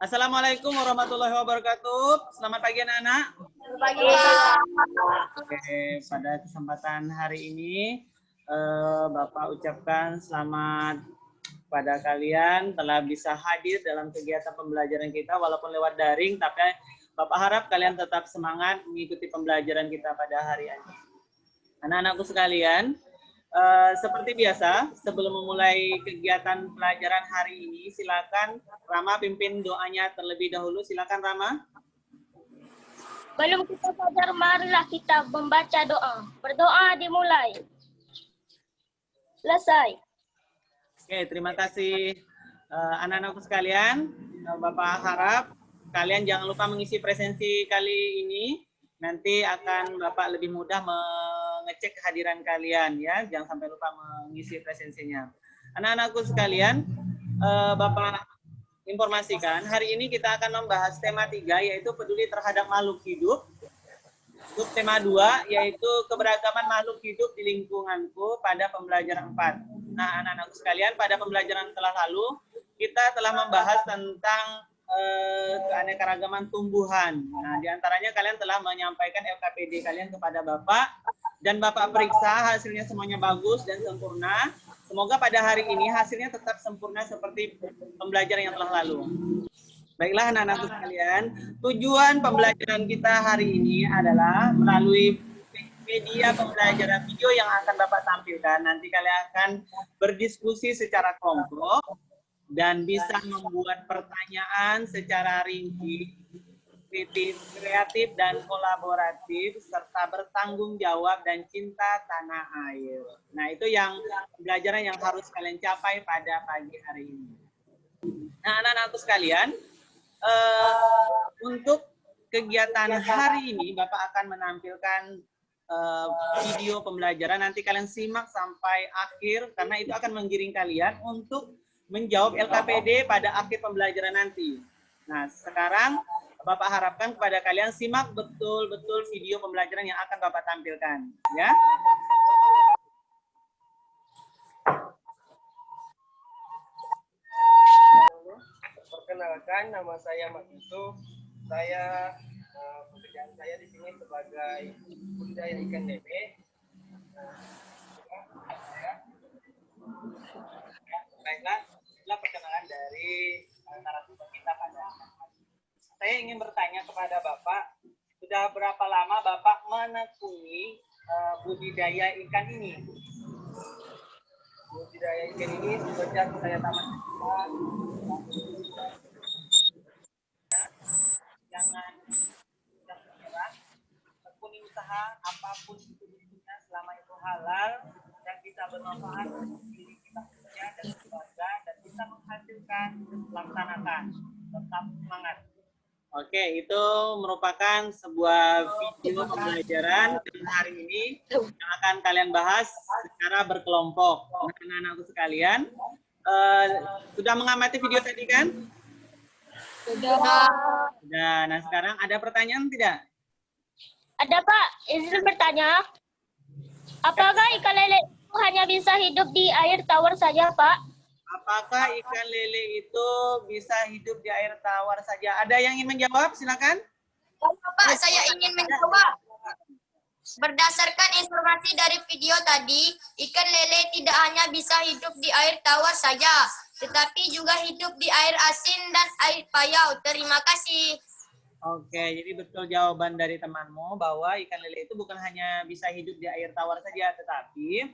Assalamualaikum warahmatullahi wabarakatuh. Selamat pagi anak-anak. Pagi. Oke, pada kesempatan hari ini Bapak ucapkan selamat pada kalian telah bisa hadir dalam kegiatan pembelajaran kita walaupun lewat daring, tapi Bapak harap kalian tetap semangat mengikuti pembelajaran kita pada hari ini. Anak-anakku sekalian, seperti biasa, sebelum memulai kegiatan pelajaran hari ini, silakan Rama pimpin doanya terlebih dahulu. Silakan Rama. Belum kita belajar, marilah kita membaca doa. Berdoa dimulai. Selesai. Oke, terima kasih anak-anakku sekalian. Bapak harap kalian jangan lupa mengisi presensi kali ini. Nanti akan Bapak lebih mudah mengecek kehadiran kalian ya. Jangan sampai lupa mengisi presensinya. Anak-anakku sekalian, Bapak informasikan hari ini kita akan membahas tema 3 yaitu peduli terhadap makhluk hidup. Untuk tema 2 yaitu keberagaman makhluk hidup di lingkunganku pada pembelajaran 4. Nah, anak-anakku sekalian, pada pembelajaran telah lalu kita telah membahas tentang keanekaragaman tumbuhan. Nah, diantaranya kalian telah menyampaikan LKPD kalian kepada Bapak dan Bapak periksa hasilnya semuanya bagus dan sempurna. Semoga pada hari ini hasilnya tetap sempurna seperti pembelajaran yang telah lalu. Baiklah anak-anakku sekalian, tujuan pembelajaran kita hari ini adalah melalui media pembelajaran video yang akan Bapak tampilkan. Nanti kalian akan berdiskusi secara kelompok dan bisa membuat pertanyaan secara rinci, kreatif dan kolaboratif, serta bertanggung jawab dan cinta tanah air. Nah, itu yang pembelajaran yang harus kalian capai pada pagi hari ini. Nah, anak-anakku sekalian, untuk kegiatan hari ini, Bapak akan menampilkan video pembelajaran. Nanti kalian simak sampai akhir, karena itu akan menggiring kalian untuk menjawab LKPD pada akhir pembelajaran nanti. Nah, sekarang Bapak harapkan kepada kalian simak betul-betul video pembelajaran yang akan Bapak tampilkan, ya. Perkenalkan, nama saya Mak Yusuf. Saya pekerjaan saya di sini sebagai budidaya ikan lele. Baiklah, inilah perkenalan dari narasumber kita pada. Saya ingin bertanya kepada Bapak, sudah berapa lama Bapak menekuni budidaya ikan ini? Budidaya ikan ini sejak saya tamat SMA. Jangan menyerah, tekuni usaha apapun itu bentuknya selama itu halal dan bisa bermanfaat untuk diri kita kerja dan keluarga dan bisa menghasilkan, laksanakan. Tetap semangat. Oke, itu merupakan sebuah video pembelajaran dan hari ini yang akan kalian bahas secara berkelompok. Anak-anakku sekalian, sudah mengamati video tadi kan? Sudah. Nah, sekarang ada pertanyaan tidak? Ada Pak, izin bertanya. Apakah ikan lele itu hanya bisa hidup di air tawar saja, Pak? Apakah ikan lele itu bisa hidup di air tawar saja? Ada yang ingin menjawab? Silakan. Pak, saya ingin menjawab. Berdasarkan informasi dari video tadi, ikan lele tidak hanya bisa hidup di air tawar saja, tetapi juga hidup di air asin dan air payau. Terima kasih. Oke, jadi betul jawaban dari temanmu bahwa ikan lele itu bukan hanya bisa hidup di air tawar saja, tetapi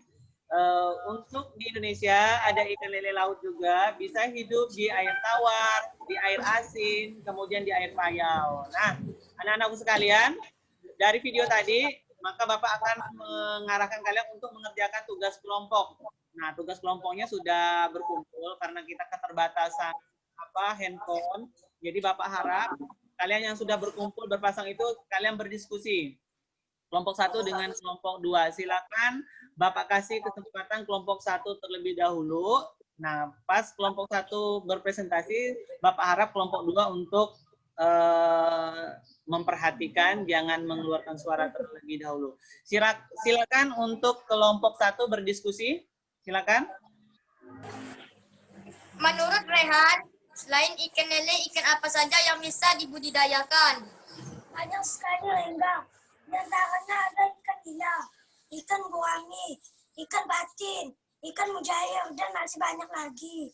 untuk di Indonesia ada ikan lele laut juga bisa hidup di air tawar, di air asin, kemudian di air payau. Nah, anak-anakku sekalian, dari video tadi, maka Bapak akan mengarahkan kalian untuk mengerjakan tugas kelompok. Nah, tugas kelompoknya sudah berkumpul karena kita keterbatasan handphone. Jadi Bapak harap kalian yang sudah berkumpul berpasang itu kalian berdiskusi. Kelompok 1 dengan kelompok 2. Silakan Bapak kasih kesempatan kelompok 1 terlebih dahulu. Nah, pas kelompok 1 berpresentasi, Bapak harap kelompok 2 untuk memperhatikan, jangan mengeluarkan suara terlebih dahulu. Silakan untuk kelompok 1 berdiskusi. Silakan. Menurut Rehan, Selain ikan lele, ikan apa saja yang bisa dibudidayakan? Banyak sekali Renggang. Di antaranya ada ikan nila, ikan gurami, ikan batin, ikan mujair, dan masih banyak lagi.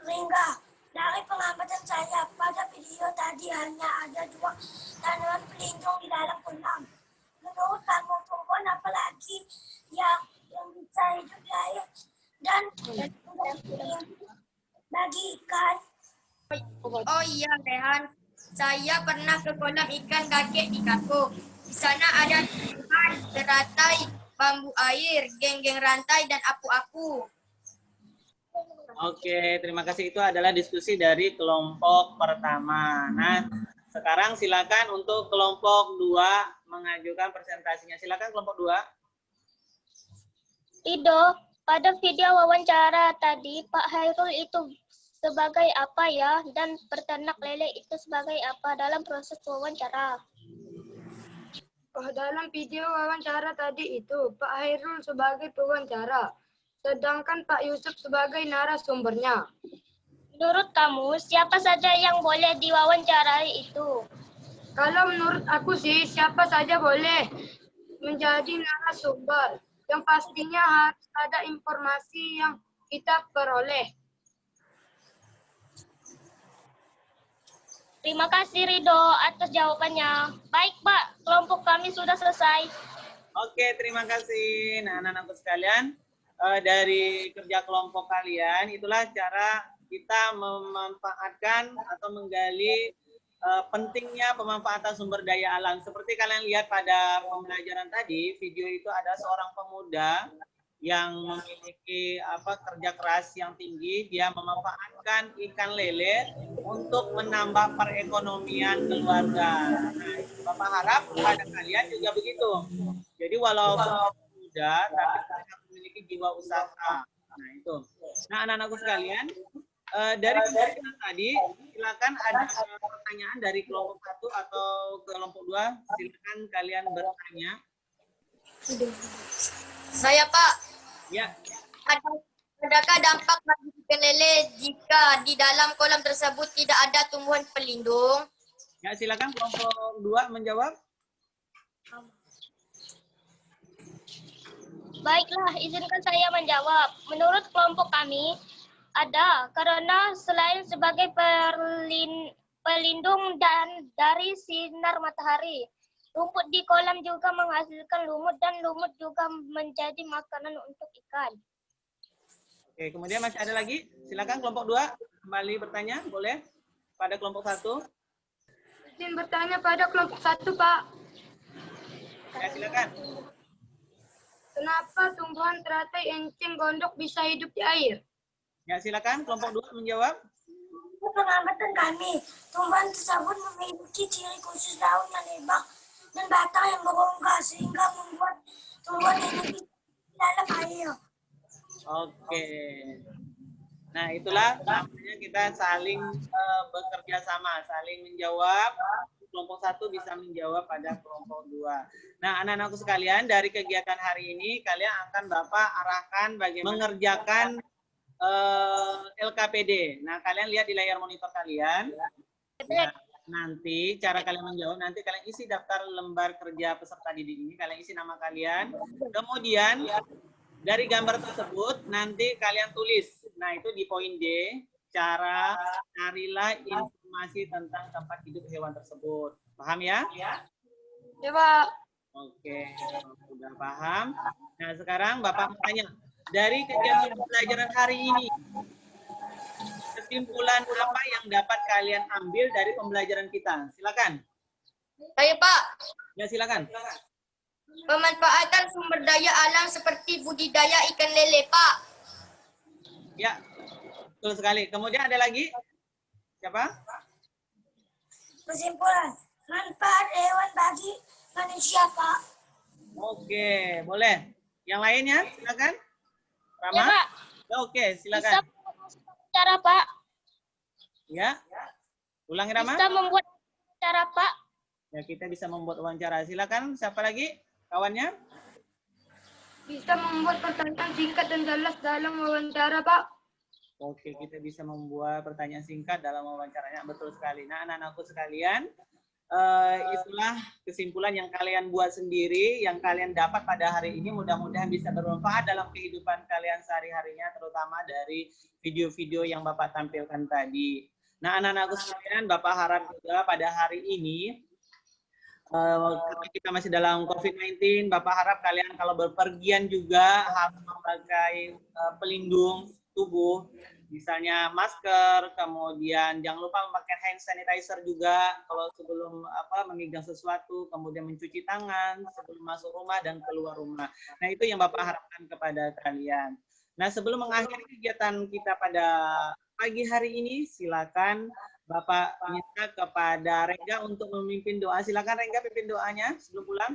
Rengga, dari pengamatan saya pada video tadi hanya ada 2 tanaman pelindung di dalam kolam. Menurut kamu tumbuhan apa lagi yang bisa hidup di air dan bagi ikan? Oh iya, Rehan. Saya pernah ke kolam ikan kakek di Kako. Di sana ada tumbuhan, teratai, bambu air, geng-geng rantai, dan apu-apu. Oke, terima kasih. Itu adalah diskusi dari kelompok pertama. Nah, sekarang silakan untuk kelompok 2 mengajukan presentasinya. Silakan kelompok 2. Rido, pada video wawancara tadi Pak Hairul itu sebagai apa ya, dan peternak lele itu sebagai apa dalam proses wawancara? Dalam video wawancara tadi itu, Pak Hairul sebagai pewawancara, sedangkan Pak Yusuf sebagai narasumbernya. Menurut kamu, siapa saja yang boleh diwawancarai itu? Kalau menurut aku sih, siapa saja boleh menjadi narasumber. Yang pastinya harus ada informasi yang kita peroleh. Terima kasih Rido atas jawabannya. Baik Pak, kelompok kami sudah selesai. Oke, terima kasih. Nah, anak-anakku sekalian, dari kerja kelompok kalian, itulah cara kita memanfaatkan atau menggali pentingnya pemanfaatan sumber daya alam. Seperti kalian lihat pada pembelajaran tadi, video itu ada seorang pemuda yang memiliki kerja keras yang tinggi. Dia memanfaatkan ikan lele untuk menambah perekonomian keluarga. Nah, Bapak harap pada kalian juga begitu. Jadi walaupun muda, tapi mereka memiliki jiwa usaha. Nah itu. Nah anak-anakku sekalian, dari pembelajaran tadi, silakan ada pertanyaan dari kelompok 1 atau kelompok 2. Silakan kalian bertanya. Saya, Pak. Ya. Adakah dampak bagi ikan lele jika di dalam kolam tersebut tidak ada tumbuhan pelindung? Ya, silakan kelompok 2 menjawab. Baiklah, izinkan saya menjawab. Menurut kelompok kami, ada karena selain sebagai pelindung dan dari sinar matahari, rumput di kolam juga menghasilkan lumut dan lumut juga menjadi makanan untuk ikan. Oke, kemudian masih ada lagi. Silakan kelompok 2 kembali bertanya, boleh? Pada kelompok 1. Izin bertanya pada kelompok 1, Pak. Ya, silakan. Kenapa tumbuhan teratai, enceng, gondok bisa hidup di air? Ya, silakan kelompok 2 menjawab. Pengamatan kami, tumbuhan tersebut memiliki ciri khusus daun yang lebar dan batang yang berongga sehingga membuat tumbuhan ini di dalam air. Oke. Nah, itulah namanya kita saling bekerja sama, saling menjawab. Kelompok 1 bisa menjawab pada kelompok 2. Nah, anak-anakku sekalian, dari kegiatan hari ini kalian akan Bapak arahkan bagaimana mengerjakan LKPD. Nah, kalian lihat di layar monitor kalian. Nah, nanti cara kalian menjawab, nanti kalian isi daftar lembar kerja peserta didik ini, kalian isi nama kalian. Kemudian dari gambar tersebut nanti kalian tulis. Nah, itu di poin D, cara carilah informasi tentang tempat hidup hewan tersebut. Paham ya? Ya, Pak. Oke, sudah paham. Nah, sekarang Bapak mau tanya, dari kegiatan pembelajaran hari ini, kesimpulan apa yang dapat kalian ambil dari pembelajaran kita? Silakan. Saya, Pak. Ya, silakan. Pemanfaatan sumber daya alam seperti budidaya ikan lele, Pak. Ya, betul sekali. Kemudian ada lagi? Siapa? Kesimpulan, manfaat hewan bagi manusia, Pak. Oke, boleh. Yang lainnya, silakan. Rama? Ya, Pak. Ya, oke, Bisa silakan. cara Pak. Ya. Ulangi, Rama. Bisa membuat cara Pak. Ya, kita bisa membuat wawancara. Silakan, siapa lagi? Kawannya? Bisa membuat pertanyaan singkat dan jelas dalam wawancara, Pak. Oke, kita bisa membuat pertanyaan singkat dalam wawancaranya. Betul sekali. Nah, anak-anakku sekalian, itulah kesimpulan yang kalian buat sendiri, yang kalian dapat pada hari ini. Mudah-mudahan bisa bermanfaat dalam kehidupan kalian sehari-harinya, terutama dari video-video yang Bapak tampilkan tadi. Nah, anak-anakku sekalian, Bapak harap juga pada hari ini, karena kita masih dalam COVID-19, Bapak harap kalian kalau berpergian juga harus memakai pelindung tubuh, misalnya masker, kemudian jangan lupa memakai hand sanitizer juga kalau sebelum memegang sesuatu, kemudian mencuci tangan sebelum masuk rumah dan keluar rumah. Nah, itu yang Bapak harapkan kepada kalian. Nah, sebelum mengakhiri kegiatan kita pada pagi hari ini, silakan Bapak minta kepada Rengga untuk memimpin doa. Silakan Rengga pimpin doanya sebelum pulang.